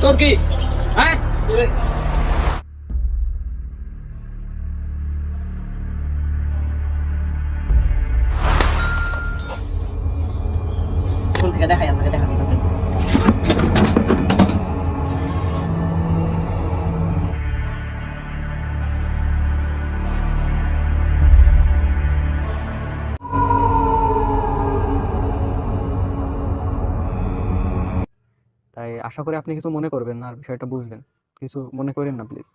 তোর কি? হ্যাঁ, স্কুল থেকে দেখাই, আমাকে দেখাচ্ছি তোকে। তাই আশা করি আপনি কিছু মনে করবেন না আর বিষয়টা বুঝবেন। কিছু মনে করেন না প্লিজ।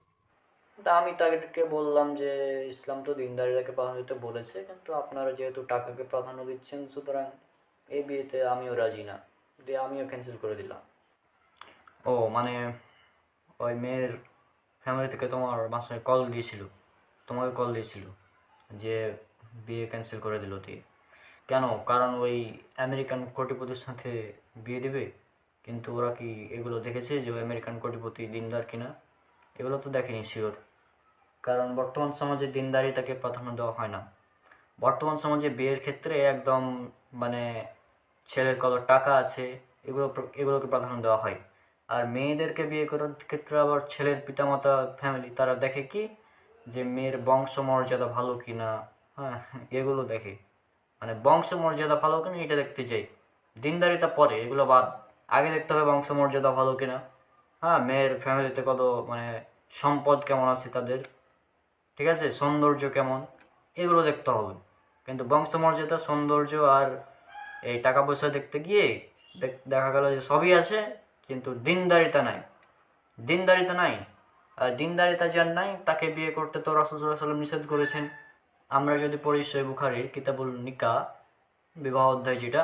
তা আমি তাদেরকে বললাম যে ইসলাম তো দিনদারিতাকে প্রাধান্য দিতে বলেছে, কিন্তু আপনারা যেহেতু টাকাকে প্রাধান্য দিচ্ছেন, সুতরাং এই বিয়েতে আমিও রাজি না, দিয়ে আমিও ক্যান্সেল করে দিলাম। ও মানে ওই মেয়ের ফ্যামিলি থেকে তোমার বাসায় কল দিয়েছিল, তোমাকে কল দিয়েছিল যে বিয়ে ক্যান্সেল করে দিল দিয়ে। কেন? কারণ ওই আমেরিকান কোটিপতির সাথে বিয়ে দিবে? কিন্তু ওরা কি এগুলো দেখেছে যে ওই আমেরিকান কোটিপতি দিনদার কিনা? এগুলো তো দেখেনি শিওর। কারণ বর্তমান সমাজে দিনদারিতাকে প্রাধান্য দেওয়া হয় না। বর্তমান সমাজে বিয়ের ক্ষেত্রে একদম মানে ছেলের কত টাকা আছে এগুলোকে প্রাধান্য দেওয়া হয়। আর মেয়েদেরকে বিয়ে করার ক্ষেত্রে আবার ছেলের পিতামাতা ফ্যামিলি তারা দেখে কি যে মেয়ের বংশমর্যাদা ভালো কিনা, হ্যাঁ, এগুলো দেখে। মানে বংশমর্যাদা ভালো কিনা এটা দেখতে চাই। দিনদারিতা পরে, এগুলো বাদ। আগে দেখতে হবে বংশমর্যাদা ভালো কিনা, হ্যাঁ, মেয়ের ফ্যামিলিতে কত মানে সম্পদ কেমন আছে তাদের, ঠিক আছে, সৌন্দর্য কেমন, এগুলো দেখতে হবে। কিন্তু বংশমর্যাদা, সৌন্দর্য আর এই টাকা পয়সা দেখতে গিয়ে দেখা গেল যে সবই আছে, কিন্তু দিনদারিতা নাই। দিনদারিতা নাই। আর দিনদারিতা যার নাই তাকে বিয়ে করতে তো রাসূল সাল্লাল্লাহু আলাইহি ওয়াসাল্লাম নিষেধ করেছেন। আমরা যদি পড়ি সহিহ বুখারীর কিতাবুল নিকাহ, বিবাহ অধ্যায় যেটা,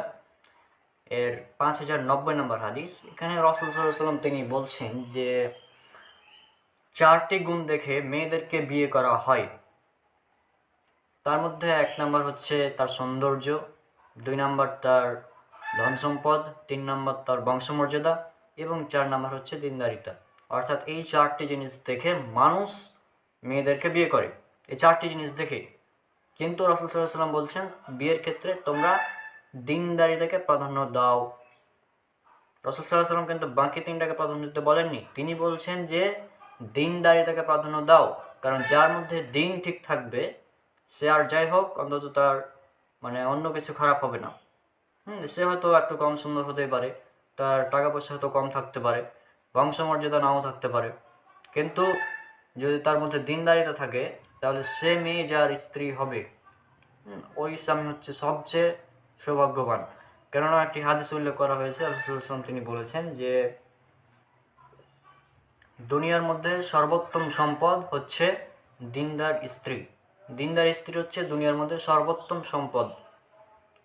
এর 5090 নম্বর হাদিস, এখানে রাসূল সাল্লাল্লাহু আলাইহি ওয়াসাল্লাম তিনি বলছেন যে 4টি গুণ দেখে মেয়েদেরকে বিয়ে করা হয়। তার মধ্যে 1 নাম্বার হচ্ছে তার সৌন্দর্য, 2 নাম্বার তার ধন সম্পদ, 3 নাম্বার তার বংশমর্যাদা এবং 4 নাম্বার হচ্ছে দিনদারিতা। অর্থাৎ এই 4টি জিনিস দেখে মানুষ মেয়েদেরকে বিয়ে করে, এই 4টি জিনিস দেখে। কিন্তু রাসূল সাল্লাল্লাহু আলাইহি ওয়াসাল্লাম বলছেন বিয়ের ক্ষেত্রে তোমরা দিনদারিতাকে প্রাধান্য দাও। রাসূল সাল্লাল্লাহু আলাইহি ওয়াসাল্লাম কিন্তু বাকি 3টাকে প্রাধান্য দিতে বলেননি। তিনি বলছেন যে দিনদারিতাকে প্রাধান্য দাও, কারণ যার মধ্যে দিন ঠিক থাকবে সে আর যাই হোক অন্তত তার মানে অন্য কিছু খারাপ হবে না। সে হয়তো একটু কম সুন্দর হতেই পারে, তার টাকা পয়সা হয়তো কম থাকতে পারে, বংশমর্যাদা নাও থাকতে পারে, কিন্তু যদি তার মধ্যে দিনদারিতা থাকে তাহলে সে মেয়ে যার স্ত্রী হবে, ওই স্বামী হচ্ছে সবচেয়ে সৌভাগ্যবান। কেননা একটি হাদিস উল্লেখ করা হয়েছে, রাসূলুল্লাহ সাল্লাল্লাহু আলাইহি ওয়াসাল্লাম তিনি বলেছেন যে দুনিয়ার মধ্যে সর্বোত্তম সম্পদ হচ্ছে দিনদার স্ত্রী। দিনদার স্ত্রী হচ্ছে দুনিয়ার মধ্যে সর্বোত্তম সম্পদ।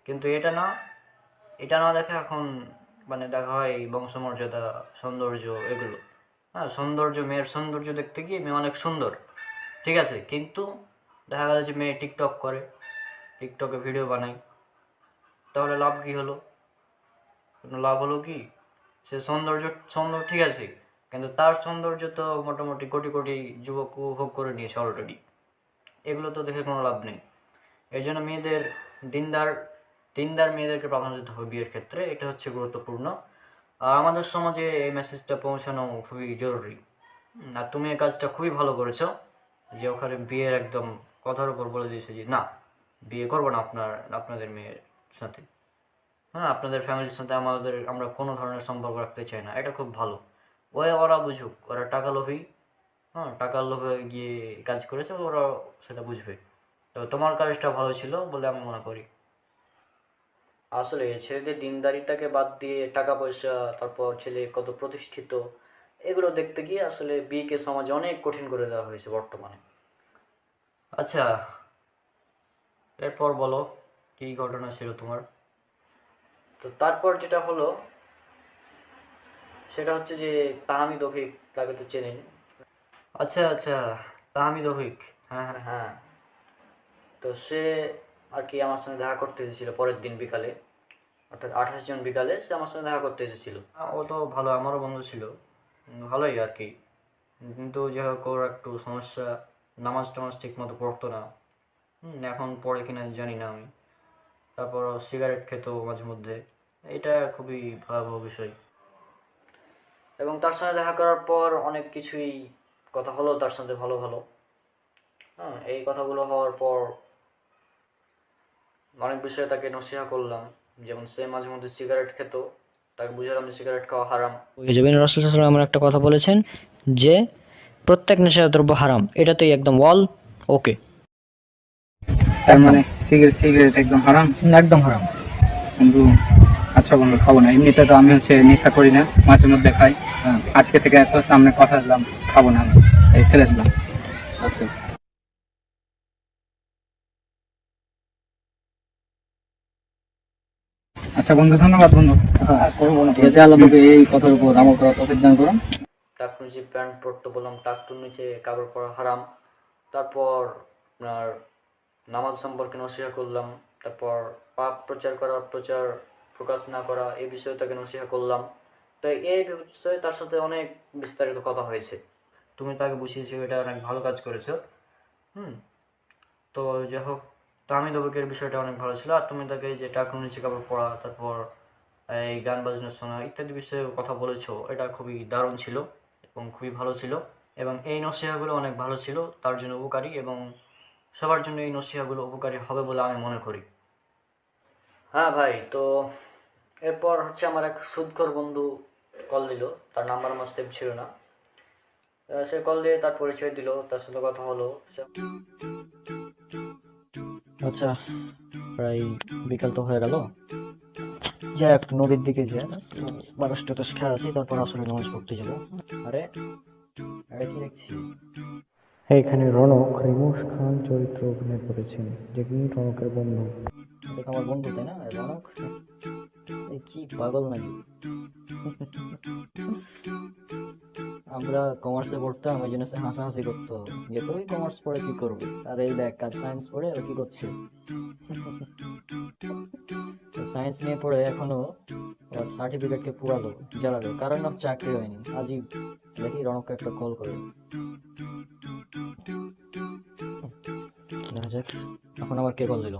কিন্তু এটা না দেখে এখন মানে দেখা হয় বংশমর্যাদা, সৌন্দর্য, এগুলো। হ্যাঁ, সৌন্দর্য, মেয়ের সৌন্দর্য দেখতে গিয়ে মেয়ে অনেক সুন্দর, ঠিক আছে, কিন্তু দেখা গেল যে মেয়ে টিকটক করে, টিকটকে ভিডিও বানায়, তাহলে লাভ কী হলো? কোনো লাভ হলো কি? সে সুন্দর ঠিক আছে, কিন্তু তার সৌন্দর্য তো মোটামুটি কোটি কোটি যুবক উপভোগ করে নিয়েছে অলরেডি। এগুলো তো দেখে কোনো লাভ নেই। এই জন্য মেয়েদের দিনদার দিনদার মেয়েদেরকে প্রাধান্য দিতে হবে বিয়ের ক্ষেত্রে, এটা হচ্ছে গুরুত্বপূর্ণ। আর আমাদের সমাজে এই মেসেজটা পৌঁছানো খুবই জরুরি। আর তুমি এই কাজটা খুবই ভালো করেছো, যে ওখানে বিয়ের একদম কথার উপর বলে দিয়েছে যে না, বিয়ে করবো না আপনাদের মেয়ের সাথে। হ্যাঁ, আপনাদের ফ্যামিলির সাথে আমরা কোনো ধরনের সম্পর্ক রাখতে চাই না। এটা খুব ভালো। ওরা বুঝুক, ওরা টাকা লোভী, হ্যাঁ, টাকার লোভে গিয়ে কাজ করেছে, ওরা সেটা বুঝবে। তো তোমার কাজটা ভালো ছিল বলে আমি মনে করি। আসলে ছেলেদের দিনদারিতাকে বাদ দিয়ে টাকা পয়সা, তারপর ছেলে কত প্রতিষ্ঠিত, এগুলো দেখতে গিয়ে আসলে বিয়েকে সমাজে অনেক কঠিন করে দেওয়া হয়েছে বর্তমানে। আচ্ছা, এরপর বলো কী ঘটনা ছিল তোমার। তো তারপর যেটা হলো সেটা হচ্ছে যে তাহমিদ অভিক, তাকে তো চেনেন। আচ্ছা আচ্ছা, তাহমিদ অভিক, হ্যাঁ হ্যাঁ হ্যাঁ। তো সে আর কি আমার সঙ্গে দেখা করতে এসেছিলো পরের দিন বিকালে, অর্থাৎ 28 জন বিকালে সে আমার সঙ্গে দেখা করতে এসেছিলো। ও তো ভালো, আমারও বন্ধু ছিল, ভালোই আর কি। কিন্তু যে হোক ওর একটু সমস্যা, নামাজ টামাজ ঠিক মতো পড়তো না। এখন পড়ে কিনা জানি না আমি। তারপর সিগারেট খেত মাঝে মধ্যে। এটা খুবই ভয়াবহ বিষয়। এবং তার সাথে দেখা করার পর অনেক কিছুই কথা হলো তার সাথে, ভালো ভালো। হ্যাঁ, এই কথাগুলো হওয়ার পর অনেক বিষয়ে তাকে নসিহা করলাম। যেমন সে মাঝে মধ্যে সিগারেট খেত, তাকে বুঝালাম যে সিগারেট খাওয়া হারাম। ওই যে রাসূল সাল্লাল্লাহু আলাইহি ওয়াসাল্লাম এমন একটা কথা বলেছেন যে প্রত্যেক নেশাদ্রব্য হারাম, এটাতেই একদম ওয়াল ওকে। তার মানে সিগারেট একদম হারাম? একদম হারাম। বন্ধু আচ্ছা বন্ধু, খাবো না। এমনিতে তো আমি নেশা করি না, মাঝে মধ্যে খাই। আজকে থেকে এত সামনে কথা দিলাম, খাবো না, এই ফেলে দিলাম। আচ্ছা আচ্ছা বন্ধু, ধন্যবাদ বন্ধু। ঠিক আছে, আল্লাহ তোকে এই কথার উপর আমল করার তৌফিক দান করুন। টাকটুর নিচে প্যান্ট পরতে বললাম, টাকটুর নিচে কাপড় পরা হারাম। তারপর আপনার নামাজ সম্পর্কে নসিহা করলাম। তারপর পাপ প্রচার করা, প্রকাশ না করা, এই বিষয়ে তাকে নসিহা করলাম। তো এই বিষয়ে তার সাথে অনেক বিস্তারিত কথা হয়েছে। তুমি তাকে বুঝিয়েছো, এটা অনেক ভালো কাজ করেছো। তো যাই হোক, তাহমিদ অবিকের বিষয়টা অনেক ভালো ছিল। আর তুমি তাকে যে টাকটুর নিচে কাপড় পরা, তারপর এই গান বাজনা শোনা ইত্যাদি বিষয়ে কথা বলেছো, এটা খুবই দারুণ ছিল এবং খুবই ভালো ছিল। এবং এই নসিহাগুলো অনেক ভালো ছিল, তার জন্য উপকারী, এবং সবার জন্য এই নসিহাগুলো উপকারী হবে বলে আমি মনে করি। হ্যাঁ ভাই, তো এরপর হচ্ছে আমার এক সুদখোর বন্ধু কল দিল। তার নাম্বার আমার সেভ ছিল না। সে কল দিয়ে তার পরিচয় দিল, তার সাথে কথা হলো। আচ্ছা, প্রায় বিকাল তো হয়ে গেল, যা একটু নদীর দিকে যা, বাতাস টাতাস খেয়ে আসি, তারপর আসলে নামাজ পড়তে যাবো। আরে আরে কি দেখছি, এখানে রনক রিমুশ খান চরিত্র অভিনয় করেছেন, যে কিনা রনকের বন্ধু। এটা তো আমার বন্ধু, তাই না রনক? এই কি পাগল নাকি? আমরা কমার্সে পড়তাম, ওই জন্য সে হাসাহাসি করতো যে তুই কমার্স পড়ে কি করবি, আর এই দেখ আর সায়েন্স পড়ে ও কি করছে। সায়েন্স নিয়ে পড়ে এখনো ওর সার্টিফিকেটকে পুরালো, জ্বালালো, কারণ ওর চাকরি হয়নি। আজই দেখি রনককে একটা কল করে দেখা যাক। এখন আবার কে কল দিল,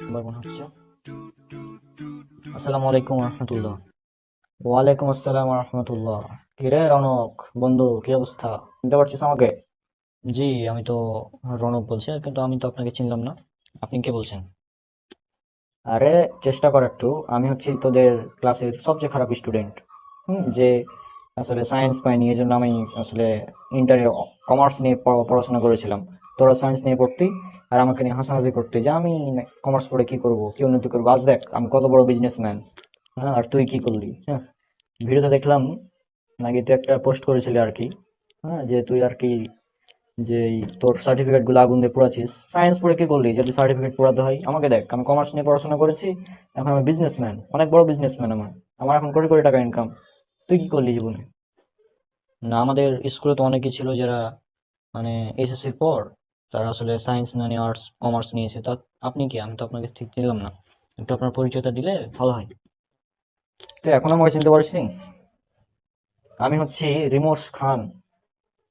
আবার মনে হচ্ছে। আসসালামু আলাইকুম রহমতুল্লাহ। ওয়ালাইকুম আসসালাম রহমতুল্লাহ। কিরে রনক বন্ধু, কি অবস্থা? চিনতে পারছিস আমাকে? জি, আমি তো রনক বলছি, কিন্তু আমি তো আপনাকে চিনলাম না। আপনি কে বলছেন? আরে চেষ্টা কর একটু, আমি হচ্ছি তোদের ক্লাসের সবচেয়ে খারাপ স্টুডেন্ট। যে আসলে সায়েন্স পাইনি, এই জন্য আমি আসলে ইন্টারে কমার্স নিয়ে পড়াশোনা করেছিলাম। তোরা সায়েন্স নিয়ে পড়তি আর আমাকে নিয়ে হাসাহাসি করতে যে আমি কমার্স পড়ে কি করব, কি উন্নতি করবো। আজ দেখ আমি কত বড় বিজনেসম্যান। হ্যাঁ, আর তুই কি করলি? হ্যাঁ, ভিডিওতে দেখলাম নাকি তুই একটা পোস্ট করেছিলি আর কি। হ্যাঁ, যে তুই আর কি, যে এই তোর সার্টিফিকেট গুলো আগুন দিয়ে পোড়াচ্ছিস। সায়েন্স পড়ে কি করলি যদি সার্টিফিকেট পোড়াতে হয়? আমাকে দেখ, আমি কমার্স নিয়ে পড়াশোনা করেছি, এখন আমি বিজনেসম্যান, অনেক বড় বিজনেসম্যান। আমার আমার এখন কোটি কোটি টাকা ইনকাম। তুই কি করলি জীবনে? না, আমাদের স্কুলে তো অনেকেই ছিল যারা মানে এসএসসির পর তারা আসলে সায়েন্স না নিয়ে আর্টস কমার্স নিয়েছে। তা আপনি কি? আমি তো আপনাকে ঠিক চিনলাম না, একটু আপনার পরিচয়টা দিলে ভালো হয়। তুই এখনো আমাকে চিনতে পারিসনি? আমি হচ্ছি রিমোশ খান,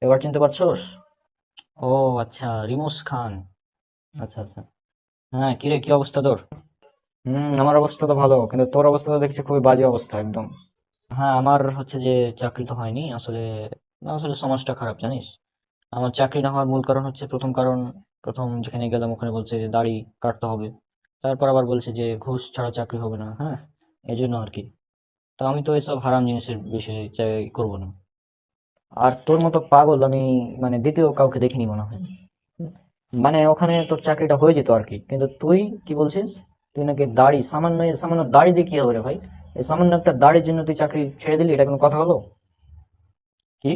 এবার চিনতে পারছোস? ও আচ্ছা, রিমোশ খান। আচ্ছা আচ্ছা। হ্যাঁ, কিরে কি অবস্থা তোর? আমার অবস্থা তো ভালো, কিন্তু তোর অবস্থা তো দেখছি খুবই বাজে অবস্থা একদম। হ্যাঁ, আমার হচ্ছে যে চাকরি তো হয়নি আসলে। আসলে সমাজটা খারাপ জানিস। আমার চাকরি না হওয়ার মূল কারণ হচ্ছে, প্রথম কারণ, প্রথম যেখানে গেলাম ওখানে বলছে যে দাড়ি কাটতে হবে। তারপর আবার বলছে যে ঘুষ ছাড়া চাকরি হবে না। হ্যাঁ, এই জন্য আর কি। তো আমি তো এসব হারাম জিনিসের বিষয়ে চাই করবো না। আর তোর মতো পাগল আমি মানে দ্বিতীয় কাউকে দেখিনি মনে হয়। মানে ওখানে তোর চাকরিটা হয়ে যেত আর কি, কিন্তু তুই কি বলছিস? তুই নাকি দাড়ি, সামান্য সামান্য দাড়ি দিয়ে কি হবে রে ভাই? এই সামান্য একটা দাড়ির জন্য তুই চাকরি ছেড়ে দিলি, এটা কোনো কথা হলো? কি,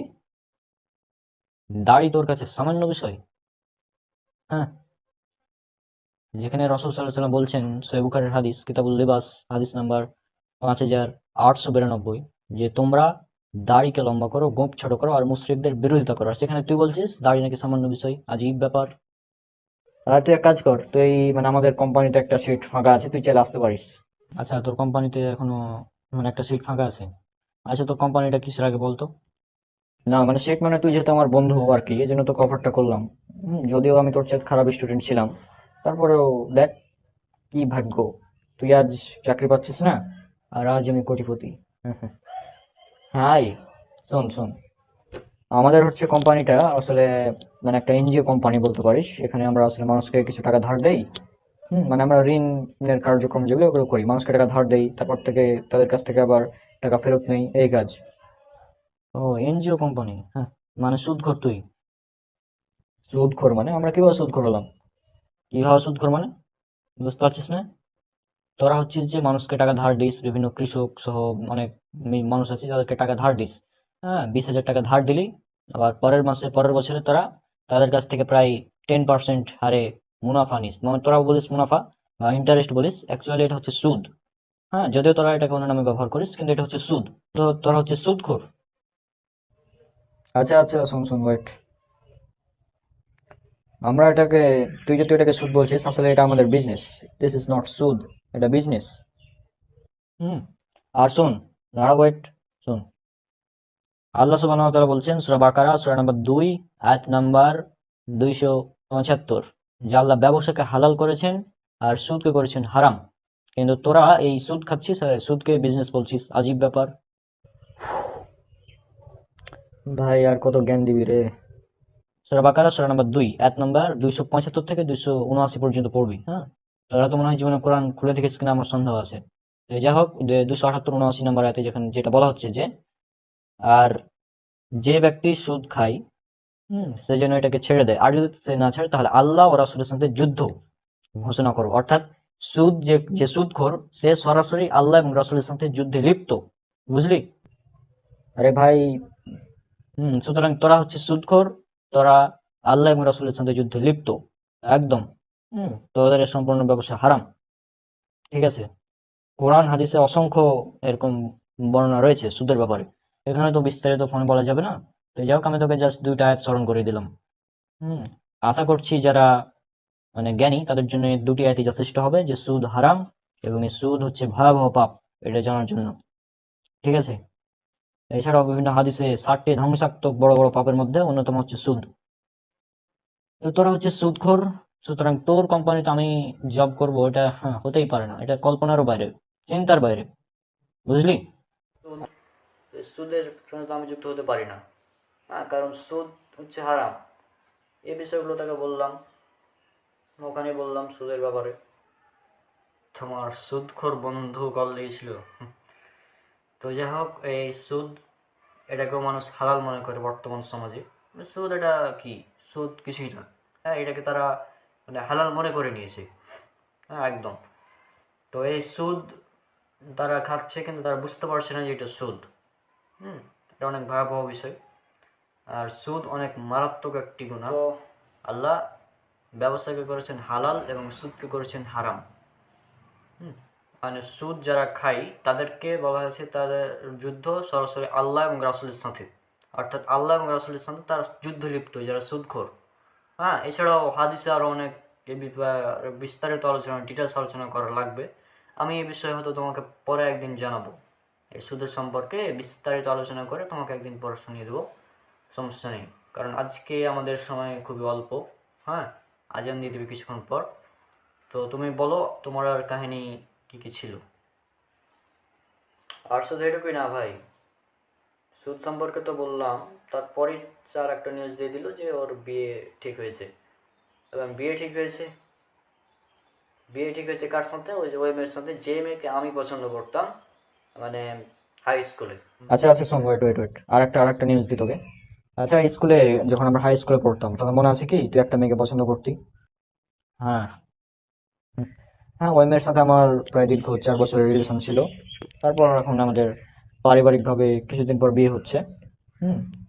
দাড়ি তোর কাছে সামান্য বিষয়? হ্যাঁ, যেখানে রাসূল সাল্লাল্লাহু আলাইহি ওয়াসাল্লাম বলছেন, সহিহ বুখারীর হাদিস, কিতাবুল লিবাস, হাদিস নাম্বার 5892, যে তোমরা দাড়িকে লম্বা করো, গোঁফ ছোট করো, আর মুশরিকদের বিরোধিতা করো। আর সেখানে তুই বলছিস দাড়ি নাকি সামান্য বিষয়, আজীব ব্যাপার। আর তুই এক কাজ কর, তুই মানে আমাদের কোম্পানিতে একটা সিট ফাঁকা আছে, তুই চাইলে আসতে পারিস। আচ্ছা, তোর কোম্পানিতে এখনো মানে একটা সিট ফাঁকা আছে? আচ্ছা, তোর কোম্পানিটা কিসের আগে বলতো? না মানে সিট মানে তুই যেহেতু আমার বন্ধু আর কি, এই জন্য তোকে অফারটা করলাম। যদিও আমি তোর চেয়ে খারাপ স্টুডেন্ট ছিলাম, তারপরেও দেখ কি ভাগ্য, তুই আজ চাকরি পাচ্ছিস না, আর আজ আমি কোটিপতি। হাই, শোন শোন, আমাদের হচ্ছে কোম্পানিটা আসলে মানে একটা এনজিও কোম্পানি বলতে পারিস। এখানে আমরা আসলে মানুষকে কিছু টাকা ধার দেই। মানে আমরা ঋণের কার্যক্রম যেগুলো ওগুলো করি, মানুষকে টাকা ধার দেই, তারপর থেকে তাদের কাছ থেকে আবার টাকা ফেরত নেই, এই কাজ। ও, এনজিও কোম্পানি, হ্যাঁ। মানে সুদখোর তুই? সুদখোর মানে আমরা কিভাবে সুদখোর হলাম? কিভাবে সুদখোর মানে বুঝতে পারছিস না? তোরা হচ্ছিস যে মানুষকে টাকা ধার দিস, বিভিন্ন কৃষক সহ অনেক মানুষ আছে যাদেরকে টাকা ধার দিস। হ্যাঁ, 20,000 টাকা ধার দিলি, আবার পরের মাসে পরের বছরে তোরা তাদের কাছ থেকে প্রায় 10% হারে মুনাফা নিস। মানে তোরা বলিস মুনাফা বা ইন্টারেস্ট বলিস, অ্যাকচুয়ালি এটা হচ্ছে সুদ। হ্যাঁ, যদিও তোরা এটাকে অন্য নামে ব্যবহার করিস, কিন্তু এটা হচ্ছে সুদ। তো তোরা হচ্ছে সুদখোর। আচ্ছা আচ্ছা, শোন শোন, ওয়েট। আমরা এটাকে, তুই যে তুই এটাকে সুদ বলছিস, আসলে এটা আমাদের বিজনেস। দিস ইজ নট সুদ, এটা বিজনেস। হুম। আর শোন, দাঁড়া, ওয়েট, শোন। আল্লাহ সুবহানাহু ওয়া তাআলা বলছেন সূরা বাকারা সূরা নাম্বার 2 আয়াত নাম্বার 275, যে আল্লাহ ব্যবসাকে হালাল করেছেন আর সুদকে করেছেন হারাম। কিন্তু তোরা এই সুদ খাচ্ছিস আর সুদকে বিজনেস বলছিস, আজীব ব্যাপার। ভাই আর কত জ্ঞান দিবি রে? সূরা বাকারা সূরা নাম্বার 2 আয়াত নাম্বার 275 থেকে 279 পর্যন্ত পড়বি, হ্যাঁ। তোরা তো মনে হয় জীবনে কোরআন খুলে থেকেছিস কিনা আমার সন্দেহ আছে। তো যাই হোক, 278 79 নাম্বার আয়াতে যেখানে যেটা বলা হচ্ছে যে, আর যে ব্যক্তি সুদ খায়, সে যেন এটাকে ছেড়ে দেয়, আর যদি সে না ছাড়ে তাহলে আল্লাহ ও রাসূলের সাথে যুদ্ধ ঘোষণা করো। অর্থাৎ সুদ যে সুদখোর, সে সরাসরি আল্লাহ এবং রাসূলের সাথে যুদ্ধে লিপ্ত, বুঝলি? আরে ভাই, সুতরাং তোরা হচ্ছে সুদখোর, তোরা আল্লাহ এবং রাসূলের সাথে যুদ্ধে লিপ্ত, একদম। তোদের এর সম্পূর্ণ ব্যবসা হারাম, ঠিক আছে? কোরআন হাদিসে অসংখ্য এরকম বর্ণনা রয়েছে সুদের ব্যাপারে। এখানে তো বিস্তারিত ফোনে বলা যাবে না। তো যাই হোক, আমি তোকে জাস্ট 2টা আয়াত স্মরণ করে দিলাম। আশা করছি যারা মানে জ্ঞানী তাদের জন্য এই 2টি আয়াতই যথেষ্ট হবে, যে সুদ হারাম এবং এই সুদ হচ্ছে ভয়াবহ পাপ, এটা জানার জন্য, ঠিক আছে? এছাড়াও বিভিন্ন হাদিসে 7টি ধ্বংসাত্মক বড় বড় পাপের মধ্যে অন্যতম হচ্ছে সুদ। তো তোরা হচ্ছে সুদখোর, সুতরাং তোর কোম্পানিতে আমি জব করব, এটা হতেই পারে না, এটা কল্পনারও বাইরে, চিন্তার বাইরে, বুঝলি? সুদের সঙ্গে তো আমি যুক্ত হতে পারি না। হ্যাঁ, কারণ সুদ হচ্ছে হারাম। এই বিষয়গুলো তাকে বললাম, ওখানে বললাম সুদের ব্যাপারে। তোমার সুদখোর বন্ধু কল দিয়েছিল। তো যাই হোক, এই সুদ এটাকেও মানুষ হালাল মনে করে বর্তমান সমাজে। সুদ এটা কি? সুদ কিছুই না। হ্যাঁ, এটাকে তারা মানে হালাল মনে করে নিয়েছে। হ্যাঁ, একদম। তো এই সুদ তারা খাচ্ছে, কিন্তু তারা বুঝতে পারছে না যে এটা সুদ। এটা অনেক ভয়াবহ বিষয়। আর সুদ অনেক মারাত্মক একটি গুনাহ। তো আল্লাহ ব্যবসাকে করেছেন হালাল এবং সুদকে করেছেন হারাম। মানে সুদ যারা খায় তাদেরকে বলা হয়েছে তাদের যুদ্ধ সরাসরি আল্লাহ এবং রাসূলের সাথে, অর্থাৎ আল্লাহ এবং রাসূলের সাথে তারা যুদ্ধ লিপ্ত, যারা সুদখোর। হ্যাঁ, এছাড়াও হাদিসে আরও অনেক বিস্তারিত আলোচনা, ডিটেলস আলোচনা করা লাগবে। আমি এই বিষয়ে হয়তো তোমাকে পরে একদিন জানাবো। এই সুদের সম্পর্কে বিস্তারিত আলোচনা করে তোমাকে একদিন পরে শুনিয়ে দেবো, সমস্যা নেই। কারণ আজকে আমাদের সময় খুবই অল্প। হ্যাঁ, আজান দিয়ে দেবে কিছুক্ষণ পর। তো তুমি বলো তোমার আর কাহিনী কী কী ছিল? আর শুধু এটুকুই না ভাই, সুদ সম্পর্কে তো বললাম, তারপরই স্যার একটা নিউজ দিয়ে দিল যে ওর বিয়ে ঠিক হয়েছে। এবং বিয়ে ঠিক হয়েছে কার সাথে? ওই মেয়ের সাথে, যে মেয়েকে আমি পছন্দ করতাম মানে হাই স্কুলে। আচ্ছা আচ্ছা, শোন, ওয়েট ওয়েট ওয়েট, আর একটা নিউজ দিই তোকে। আচ্ছা, স্কুলে যখন আমরা হাই স্কুলে পড়তাম তখন মনে আছে কি তুই একটা মেয়েকে পছন্দ করতি? হ্যাঁ। হ্যাঁ, ওই মেয়ের সাথে আমার প্রায় দীর্ঘ 4 বছরের রিলেশন ছিল। তারপর এখন আমাদের পারিবারিকভাবে কিছুদিন পর বিয়ে হচ্ছে।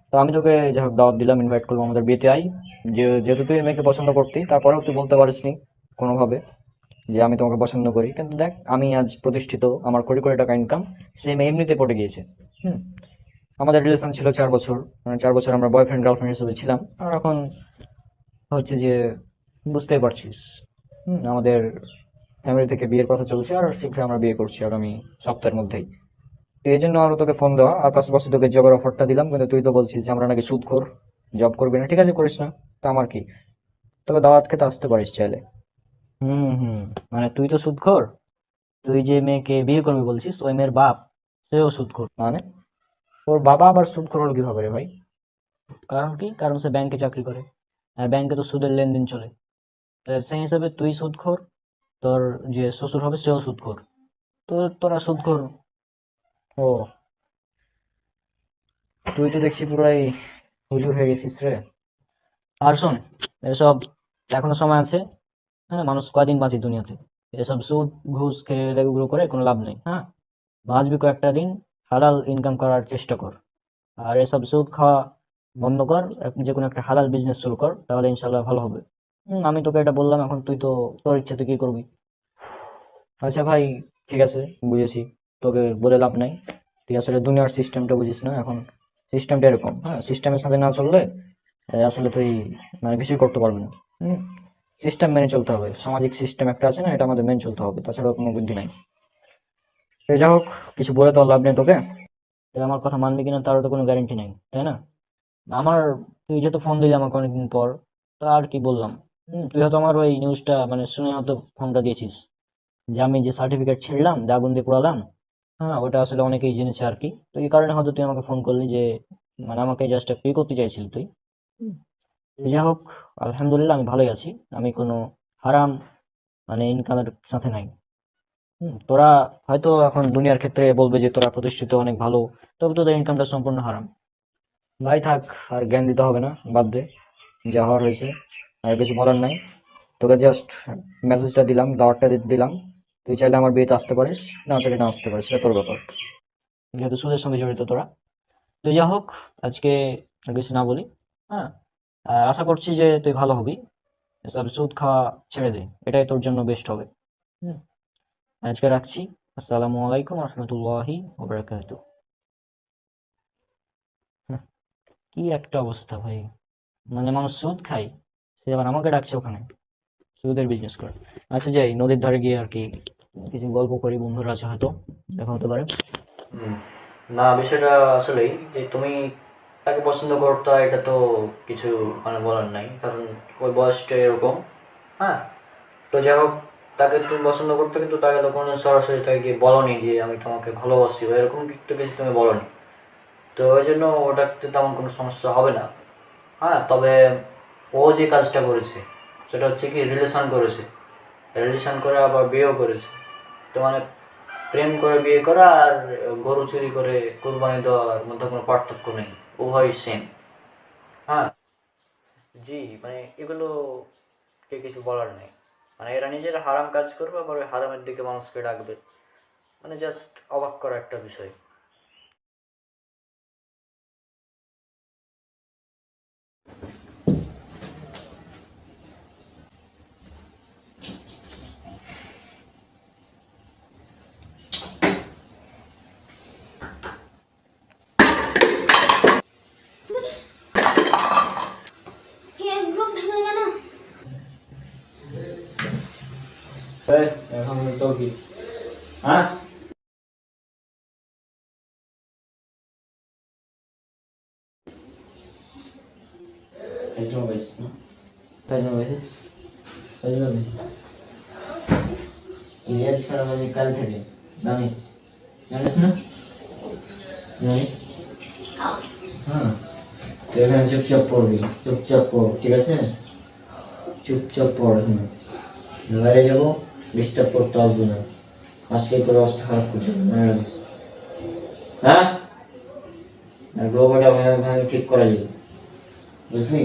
তো আমি তোকে যাই হোক দাওয়াত দিলাম, ইনভাইট করলাম আমাদের বিয়েতে আই। যেহেতু তুই এই মেয়েকে পছন্দ করতি, তারপরেও তুই বলতে পারিসনি কোনোভাবে যে আমি তোমাকে পছন্দ করি। কিন্তু দেখ, আমি আজ প্রতিষ্ঠিত, আমার কোটি কোটি টাকা ইনকাম, সে মেয়ে এমনিতে পড়ে গিয়েছে। আমাদের রিলেশন ছিল 4 বছর, মানে 4 বছর আমরা বয়ফ্রেন্ড গার্লফ্রেন্ড হিসেবে ছিলাম। আর এখন হচ্ছে যে, বুঝতেই পারছিস, আমাদের ফ্যামিলি থেকে বিয়ের কথা চলছে, আর শীঘ্রই আমরা বিয়ে করছি আগামী সপ্তাহের মধ্যেই। তো এই জন্য আরো তোকে ফোন দেওয়া, আর পাশাপাশি তোকে জবের অফারটা দিলাম। কিন্তু তুই তো বলছিস যে আমরা নাকি সুদখোর, জব করবি না। ঠিক আছে, করিস না, তা আমার কি? তবে দাওয়াত খেতে আসতে পারিস চাইলে। হুম হুম মানে তুই তো সুদখোর। তুই যে মেয়েকে বিয়ে করবি বলছিস, ওই মেয়ের বাপ সেও সুদখোর। মানে ওর বাবা আবার সুদখোর হলো কিভাবে রে ভাই? কারণ কি? কারণ সে ব্যাংকে চাকরি করে, আর ব্যাংকে তো সুদের লেনদেন চলে। সেই হিসাবে তুই সুদখোর, তোর যে শ্বশুর হবে সেও সুদখোর, তো তোরা সুদখোর। ও, তুই তো দেখছি পুরাই হুজুর হয়ে গেছিস রে। আর শোন, এসব এখনো সময় আছে। হ্যাঁ, মানুষ কয়দিন বাঁচে দুনিয়াতে? এসব সুদ ঘুষ খেয়ে এগুলো করে কোনো লাভ নেই। হ্যাঁ, বাঁচবি কয়েকটা দিন, হালাল ইনকাম করার চেষ্টা কর। আর এসব সুদ খাওয়া বন্ধ কর, যে কোনো একটা হালাল বিজনেস শুরু কর, তাহলে ইনশাল্লাহ ভালো হবে। আমি তোকে এটা বললাম, এখন তুই তো তোর ইচ্ছা তুই কি করবি। আচ্ছা ভাই, ঠিক আছে, বুঝেছি। তোকে বলে লাভ নাই, তুই আসলে দুনিয়ার সিস্টেমটা বুঝিস না। এখন সিস্টেমটা এরকম, হ্যাঁ, সিস্টেমের সাথে না চললে আসলে তুই মানে কিছুই করতে পারবি না। সিস্টেম মেনে চলতে হবে, সামাজিক সিস্টেম একটা আছে না, এটা আমাদের মেনে চলতে হবে, তাছাড়া কোনো বুদ্ধি নাই। তো যা হোক, কিছু বলে তো আর লাভ নেই তোকে। তো আমার কথা মানবি কিনা তারও তো কোনো গ্যারেন্টি নাই, তাই না? আমার, তুই যেহেতু ফোন দিলি আমাকে অনেকদিন পর, তো আর কি বললাম। তুই হয়তো আমার ওই নিউজটা মানে শুনে হয়তো ফোনটা দিয়েছিস, যে আমি যে সার্টিফিকেট ছিঁড়লাম, যে আগুন দিয়ে পোড়ালাম। হ্যাঁ, ওটা আসলে অনেকেই জেনেছে আর কি। তো এই কারণে হয়তো তুই আমাকে ফোন করলি, যে মানে আমাকে জাস্ট একটু করতে চাইছিলি তুই। যাই হোক, আলহামদুলিল্লাহ আমি ভালোই আছি। আমি কোনো হারাম মানে ইনকামের সাথে নাই। তোরা হয়তো এখন দুনিয়ার ক্ষেত্রে বলবে যে তোরা প্রতিষ্ঠিত, অনেক ভালো, তবে তোদের ইনকামটা সম্পূর্ণ হারাম। ভাই থাক, আর জ্ঞান দিতে হবে না, বাদ দে, যা হওয়ার হয়েছে, আর কিছু বলার নাই। তোকে জাস্ট মেসেজটা দিলাম, দাওয়াতটা দিলাম। তুই চাইলে আমার বিয়েতে আসতে পারিস, না চাইলে না আসতে পারিস, সেটা তোর ব্যাপার, যেহেতু সুদের সঙ্গে জড়িত তোরা। তো যা হোক, আজকে আর কিছু না বলি। হ্যাঁ, আর আশা করছি যে তুই ভালো হবি, এসব সুদ খাওয়া ছেড়ে দে, এটাই তোর জন্য বেস্ট হবে। হুম, আজকে রাখছি। আসসালামু আলাইকুম রহমতুল্লাহি ওবারাকাতুহু। কি একটা অবস্থা ভাই, মানে মানুষ সুদ খায়, সে আবার আমাকে ডাকছে ওখানে সুদের বিজনেস করে। আচ্ছা, যাই নদীর ধারে গিয়ে আর কি কিছু গল্প করি, বন্ধুরা আছে হয়তো, দেখা হতে পারে। না, বিষয়টা আসলেই যে তুমি তাকে পছন্দ করতো, এটা তো কিছু মানে বলার নাই, কারণ ওই বয়সটা এরকম। হ্যাঁ, তো যাই হোক, তাকে তুমি পছন্দ করতে, কিন্তু তাকে তো কোনো সরাসরি তাকে গিয়ে বলোনি যে আমি তোমাকে ভালোবাসি, বা এরকম কিন্তু কিছু তুমি বলোনি। তো ওই জন্য ওটাতে তেমন কোনো সমস্যা হবে না। হ্যাঁ, তবে ও যে কাজটা করেছে সেটা হচ্ছে কি, রিলেশন করেছে, রিলেশন করে আবার বিয়েও করেছে। তো মানে প্রেম করে বিয়ে করা আর গরু চুরি করে কোরবানি দেওয়ার মধ্যে কোনো পার্থক্য নেই, উভয় সেম। হ্যাঁ, জি, মানে এগুলো কে কিছু বলার নেই। মানে এরা নিজের হারাম কাজ করবে, আবার ওই হারামের দিকে মানুষকে ডাকবে, মানে জাস্ট অবাক করা একটা বিষয়। এখন তো কি, হ্যাঁ, ইংরেজ খারাপ আমি কাল থেকে জানিস, জানিস না, জানিস? হ্যাঁ, তুই এখানে চুপচাপ পড়বি, চুপচাপ পড়, ঠিক আছে? চুপচাপ পড়, এখানে বাইরে যাবো, ডিস্টার্ব করতে আসবো না, আজকে তোর অবস্থা খারাপ করতে হবে, মনে রাখিস। হ্যাঁ, আর গ্লোবালটা ভাবে ঠিক করা যাবে, বুঝলি?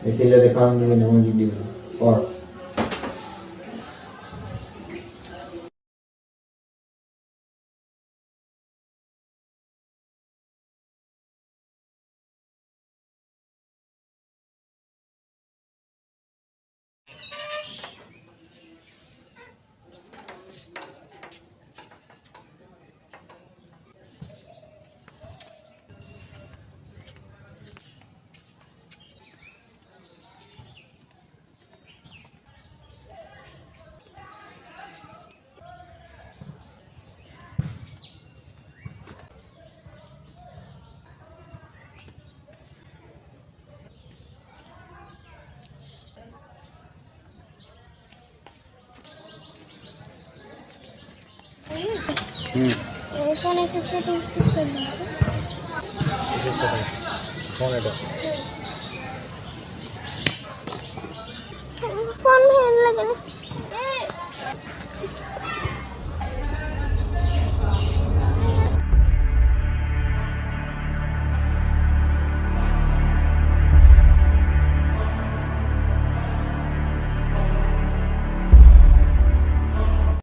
এই ছেলেদের কাম দিবি না, মসজিদ দিবি, পড়। ফোন একটা সেটিংস ঠিক করে দিন তো। ফোন এটা ফোন ভালো লাগে না।